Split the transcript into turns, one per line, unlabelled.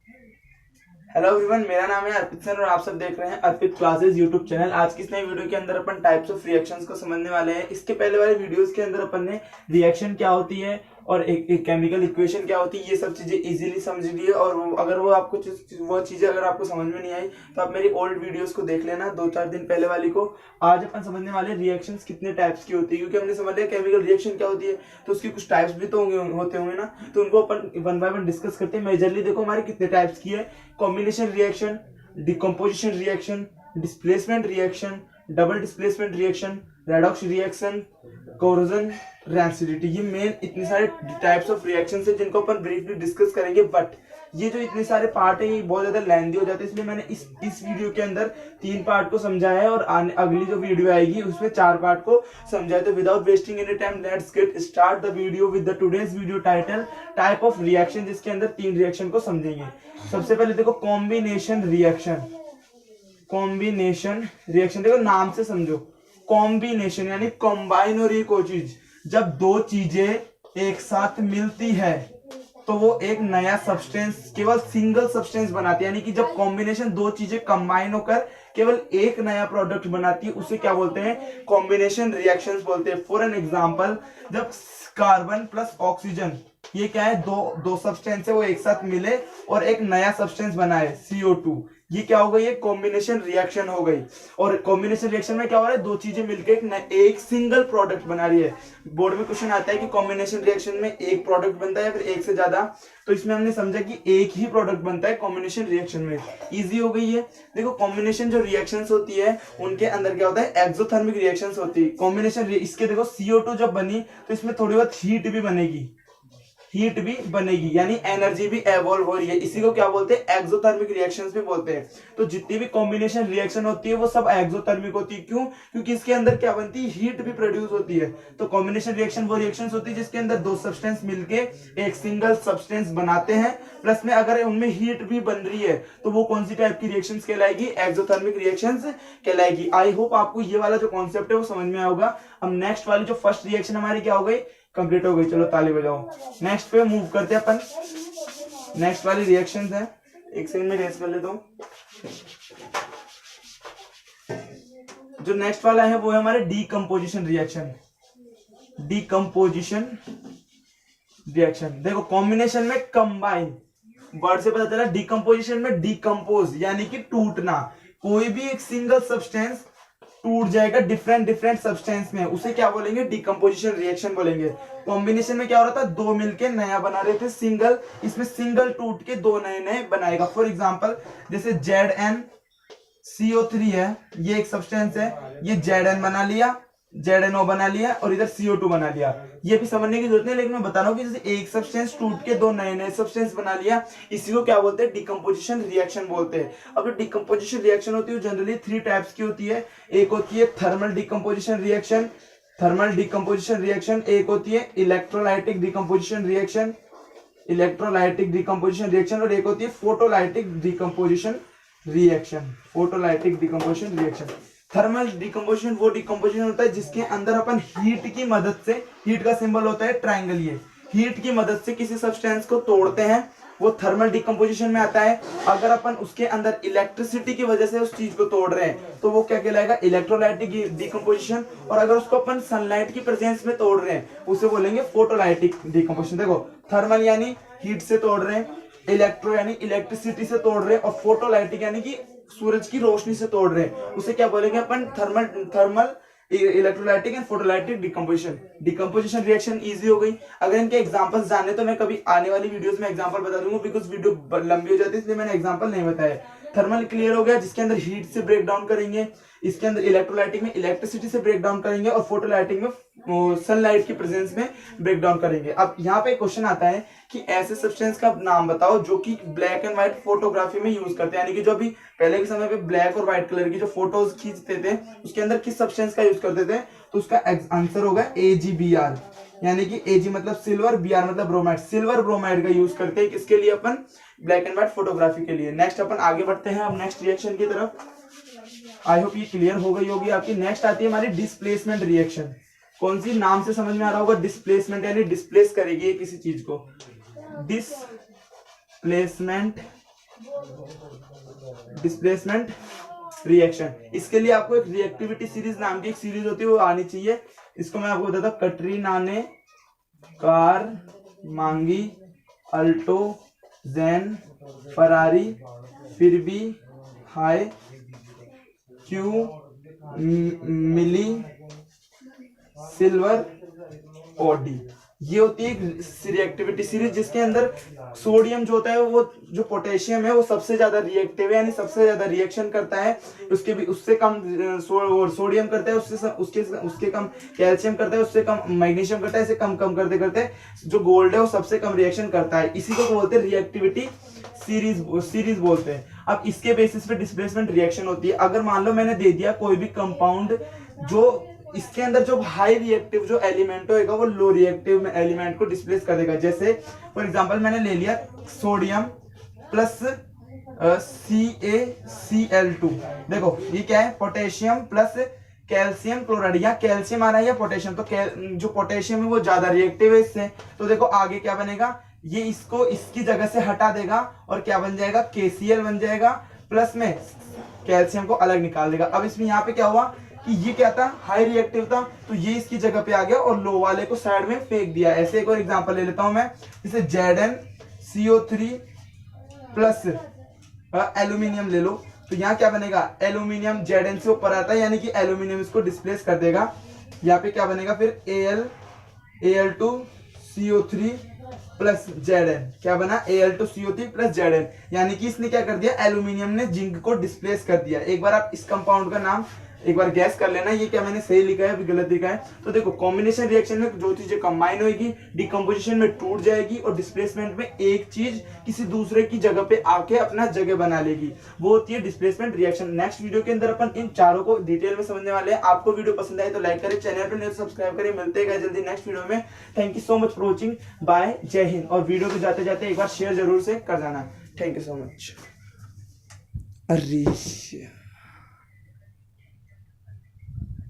Hello everyone, मेरा नाम है अर्पित सर और आप सब देख रहे हैं अर्पित क्लासेस यूट्यूब चैनल। आज की इस नई वीडियो के अंदर अपन टाइप्स ऑफ रिएक्शंस को समझने वाले हैं। इसके पहले वाले वीडियोस के अंदर अपन ने रिएक्शन क्या होती है और एक केमिकल इक्वेशन क्या होती है, ये सब चीजें इजीली समझ लिए। और अगर वो चीजें अगर आपको समझ में नहीं आई तो आप मेरी ओल्ड वीडियोस को देख लेना, 2-4 दिन पहले वाली को। आज अपन समझने वाले रिएक्शंस कितने टाइप्स की होती है, क्योंकि हमने समझ लिया केमिकल रिएक्शन क्या होती है, तो उसकी कुछ टाइप्स भी तो होते होंगे ना, तो उनको अपन वन बाय वन डिस्कस करते हैं। मेजरली देखो हमारे कितने टाइप्स की है: combination reaction, decomposition reaction, displacement reaction, double displacement reaction, redox reaction, corrosion, rancidity. ये मेन इतने सारे टाइप्स ऑफ रिएक्शन है जिनको अपन ब्रीफली डिस्कस करेंगे। बट ये जो इतने सारे पार्ट है ये बहुत ज्यादा लेंथी हो जाते हैं, इसलिए मैंने इस वीडियो के अंदर 3 पार्ट को समझाया है और अगली जो वीडियो आएगी उसमें 4 पार्ट को समझाया। तो without wasting any time let's get start the video with the today's video title type of reaction, जिसके अंदर 3 रिएक्शन को समझेंगे। सबसे पहले देखो कॉम्बिनेशन रिएक्शन। कॉम्बिनेशन रिएक्शन देखो नाम से समझो, कॉम्बिनेशन यानी कंबाइन हो रही है कोई चीज। जब दो चीजें एक साथ मिलती है तो वो एक नया सब्सटेंस, केवल सिंगल सब्सटेंस बनाती है। यानी कि जब कॉम्बिनेशन दो चीजें कंबाइन होकर केवल एक नया प्रोडक्ट बनाती है उसे क्या बोलते हैं? कॉम्बिनेशन रिएक्शंस बोलते हैं। फॉर एन एग्जांपल, जब कार्बन प्लस ऑक्सीजन, ये क्या है, दो सब्सटेंस है, वो एक साथ मिले और एक नया सब्सटेंस बनाए CO2, ये क्या हो गई? एक कॉम्बिनेशन रिएक्शन हो गई। और कॉम्बिनेशन रिएक्शन में क्या हो रहा है? दो चीजें मिलकर एक सिंगल प्रोडक्ट बना रही है। बोर्ड में क्वेश्चन आता है कि कॉम्बिनेशन रिएक्शन में एक प्रोडक्ट बनता है या फिर एक से ज्यादा, तो इसमें हमने समझा कि एक ही प्रोडक्ट बनता है कॉम्बिनेशन रिएक्शन में। इजी हो गई है। देखो कॉम्बिनेशन जो रिएक्शंस होती है उनके अंदर क्या होता है? एक्सोथर्मिक रिएक्शंस होती है। कॉम्बिनेशन इसके देखो CO2 जब बनी तो इसमें थोड़ी बहुत हीट भी बनेगी, हीट भी बनेगी, यानी एनर्जी भी एवॉल्व हो रही है। इसी को क्या बोलते हैं? एक्सोथर्मिक रिएक्शंस भी बोलते हैं। तो जितनी भी कॉम्बिनेशन रिएक्शन होती है वो सब एक्सोथर्मिक होती है। क्यों? क्योंकि इसके अंदर क्या बनती है? हीट भी प्रोड्यूस होती है। तो कॉम्बिनेशन रिएक्शन वो रिएक्शंस होती है जिसके अंदर दो सब्सटेंस मिलके एक सिंगल सब्सटेंस बनाते हैं, प्लस में अगर उनमें हीट भी बन रही है तो वो कौन सी टाइप की रिएक्शंस कहलाएगी? एक्सोथर्मिक रिएक्शंस कहलाएगी। आई होप आपको ये वाला जो कॉन्सेप्ट है वो समझ में आएगा। अब नेक्स्ट वाली जो फर्स्ट रिएक्शन हमारी क्या हो गई? कंप्लीट हो गई। चलो ताली बजाओ। नेक्स्ट पे मूव करते हैं अपन। नेक्स्ट वाली रिएक्शन है, एक सेकंड में रेस कर लेता हूं। जो नेक्स्ट वाला है वो है हमारे डीकंपोजिशन रिएक्शन। डीकंपोजिशन रिएक्शन देखो कॉम्बिनेशन में कंबाइन, वर्ड से पता चला। डीकंपोजिशन में डीकंपोज यानी कि टूटना। कोई भी एक सिंगल सब्सटेंस टूट जाएगा डिफरेंट डिफरेंट सब्सटेंस में, उसे क्या बोलेंगे? डीकंपोजिशन रिएक्शन बोलेंगे। कॉम्बिनेशन में क्या हो रहा था? दो मिलके नया बना रहे थे सिंगल, इसमें सिंगल टूट के दो नए नए बनाएगा। फॉर एग्जांपल जैसे ZnCO3 है, ये एक सब्सटेंस है, ये Zn बना लिया, ZnO बना लिया और इधर CO2 बना लिया। ये भी समझने की जरूरत नहीं, लेकिन मैं बता रहा हूँ कि जैसे एक सब्सटेंस टूट के दो नए नए सब्सटेंस बना लिया, इसी को क्या बोलते हैं? डिकम्पोजिशन रिएक्शन बोलते हैं। अब जो डिकम्पोजिशन रिएक्शन होती है जनरली 3 टाइप्स की होती है। एक होती है thermal decomposition reaction, thermal decomposition reaction. एक होती है electrolytic decomposition reaction, electrolytic decomposition reaction. और एक होती है photolytic decomposition reaction, photolytic decomposition reaction. Thermal decomposition वो डिकम्पोजिशन होता है जिसके अंदर अपन हीट की मदद से, हीट का सिंबल होता है ट्रायंगल, ये हीट की मदद से किसी सब्सटेंस को तोड़ते हैं, वो थर्मल डिकम्पोजिशन में आता है। अगर अपन उसके अंदर इलेक्ट्रिसिटी की वजह से उस चीज को तोड़ रहे हैं तो वो क्या कहलाएगा? Electrolytic decomposition. और अगर उसको अपन सनलाइट की प्रेजेंस में तोड़ रहे हैं उसे बोलेंगे फोटोलाइटिक डिकम्पोजिशन। देखो थर्मल यानी हीट से तोड़ रहे हैं, इलेक्ट्रो यानी इलेक्ट्रिसिटी से तोड़ रहे हैं, और फोटोलाइटिक यानी कि सूरज की रोशनी से तोड़ रहे हैं, उसे क्या बोलेंगे अपन? Thermal electrolytic and photolytic decomposition. Decomposition reaction easy हो गई। अगर इनके एग्जांपल्स जानने तो मैं कभी आने वाली वीडियोस में एग्जांपल बता दूंगा, बिकॉज वीडियो लंबी हो जाती है इसलिए मैंने एग्जांपल नहीं बताया। थर्मल क्लियर हो गया, जिसके अंदर हीट से ब्रेक डाउन करेंगे। इसके अंदर इलेक्ट्रोलाइटिक में इलेक्ट्रिसिटी से ब्रेक डाउन करेंगे और फोटोलाइटिक में सनलाइट की प्रेजेंस में ब्रेक डाउन करेंगे। अब यहाँ पे क्वेश्चन आता है कि ऐसे सब्सटेंस का नाम बताओ जो कि ब्लैक एंड व्हाइट फोटोग्राफी में यूज करते हैं, यानी कि जो अभी पहले के समय पे ब्लैक और व्हाइट कलर की जो फोटोज खींचते थे उसके अंदर किस सब्सटेंस का यूज करते थे? तो उसका आंसर होगा AgBr, यानी कि Ag मतलब सिल्वर, Br मतलब ब्रोमाइड। सिल्वर ब्रोमाइड का यूज करते हैं किसके लिए? अपन ब्लैक एंड व्हाइट फोटोग्राफी के लिए। नेक्स्ट अपन आगे बढ़ते हैं अब नेक्स्ट रिएक्शन की तरफ। आई होप ये क्लियर हो गई होगी आपकी। नेक्स्ट आती है हमारी डिस्प्लेसमेंट रिएक्शन। कौन सी? नाम से समझ में आ रहा होगा, डिस्प्लेसमेंट यानी डिस्प्लेस करेगी किसी चीज को। Displacement displacement reaction. इसके लिए आपको एक रिएक्टिविटी सीरीज नाम की एक सीरीज होती है, वो आनी चाहिए। इसको मैं आपको बताता हूँ। कटरीना ने कार मांगी, अल्टो, जैन, फरारी, फिर भी हाय, क्यों मिली सिल्वर ऑडी। ये होती है रिएक्टिविटी सीरीज, जिसके अंदर सोडियम जो होता है, वो जो पोटेशियम है वो सबसे ज्यादा रिएक्टिव है, यानी सबसे ज्यादा रिएक्शन करता है। उसके भी उससे कम सोडियम करता है, उसके कम कैल्शियम करता है, उससे कम मैग्नीशियम करता है। इसे कम कम करते करते जो गोल्ड है वो सबसे कम रिएक्शन करता है। इसी को बोलते हैं रिएक्टिविटी सीरीज बोलते हैं। अब इसके बेसिस पे डिस्प्लेसमेंट रिएक्शन होती है। अगर मान लो मैंने दे दिया कोई भी कंपाउंड, जो इसके अंदर जो हाई रिएक्टिव जो एलिमेंट होगा वो लो रिएक्टिव में एलिमेंट को डिस्प्लेस कर देगा। जैसे फॉर एग्जांपल मैंने ले लिया सोडियम प्लस CaCl2। देखो ये क्या है, पोटेशियम प्लस कैल्शियम क्लोराइड। या कैल्शियम आ रहा है या पोटेशियम, तो जो पोटेशियम है वो ज्यादा रिएक्टिव है इससे। तो देखो आगे क्या बनेगा, ये इसको इसकी जगह से हटा देगा और क्या बन जाएगा, KCl बन जाएगा, प्लस में कैल्शियम को अलग निकाल देगा। अब इसमें यहाँ पे क्या हुआ कि ये क्या था, हाई रिएक्टिव था, तो ये इसकी जगह पे आ गया और लो वाले को साइड में फेंक दिया। ऐसे एक और एग्जांपल ले लेता हूं मैं, जैसे ZnCO3 प्लस एल्यूमिनियम ले लो, तो यहाँ क्या बनेगा, एल्यूमिनियम Zn से ऊपर आता है, यानी कि एल्यूमिनियम इसको डिस्प्लेस कर देगा। यहाँ पे क्या बनेगा फिर Al2CO3 प्लस Zn, क्या बना, Al2CO3 प्लस Zn, यानी कि इसने क्या कर दिया, एल्यूमिनियम ने जिंक को डिस्प्लेस कर दिया। एक बार आप इस कंपाउंड का नाम एक बार गैस कर लेना, ये क्या मैंने सही लिखा है अभी गलत लिखा है। तो देखो कॉम्बिनेशन रिएक्शन में जो चीजें कंबाइन होगी, डिकम्पोजिशन में टूट जाएगी, और डिस्प्लेसमेंट में एक चीज किसी दूसरे की जगह पे आके अपना जगह बना लेगी, वो होती है डिस्प्लेसमेंट रिएक्शन। नेक्स्ट वीडियो के अंदर अपन इन चारों को डिटेल में समझने वाले हैं। आपको वीडियो पसंद आए तो लाइक करें, चैनल पर नहीं तो सब्सक्राइब करें। मिलते हैं जल्दी नेक्स्ट वीडियो में। Thank you so much for watching, bye, जय हिंद। और वीडियो को जाते जाते एक बार शेयर जरूर से कर जाना। Thank you so much. अरे